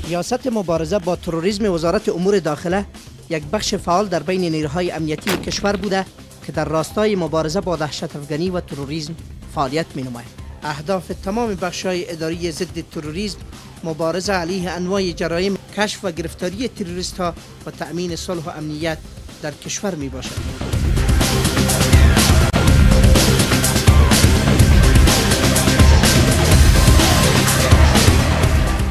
ریاست مبارزه با تروریسم وزارت امور داخله یک بخش فعال در بین نیروهای امنیتی کشور بوده که در راستای مبارزه با دهشت افغانی و تروریسم فعالیت می‌نماید. اهداف تمام بخش‌های اداری ضد تروریسم مبارزه علیه انواع جرایم، کشف و گرفتاری تروریست‌ها و تأمین صلح و امنیت در کشور میباشد.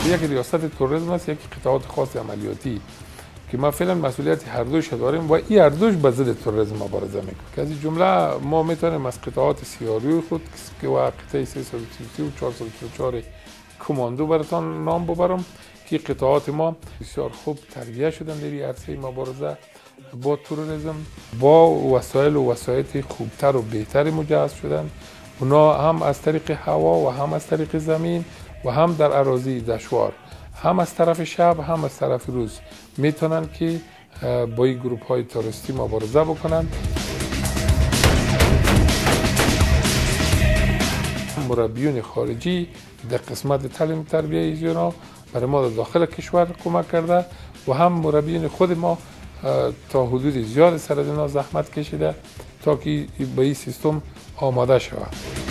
یک ریاست تروریسم است، یک قطعات خاص عملیاتی که ما فعلا مسئولیت هر دوش داریم و این هر دوش به ضد تروریسم مبارزه میکنیم. که از این جمله ما میتونیم از قطعات سیاروی خود که و قطعه 333 و 444 کماندو براتان نام ببرم که قطعات ما بسیار خوب تربیه شدن در این عرصه مبارزه با تروریسم، با وسایل و وسایط خوبتر و بهتری مجهز شدن. اونا هم از طریق هوا و هم از طریق زمین و هم در اراضی دشوار، هم از طرف شب هم از طرف روز میتونن که با این گروپ های تروریستی مبارزه بکنن. مربیون خارجی در قسمت تعلیم تربیه اینا برای ما در داخل کشور کمک کرده و هم مربیون خود ما تا حدود زیاد سر از اینا زحمت کشیده تا که به این سیستم آماده شود.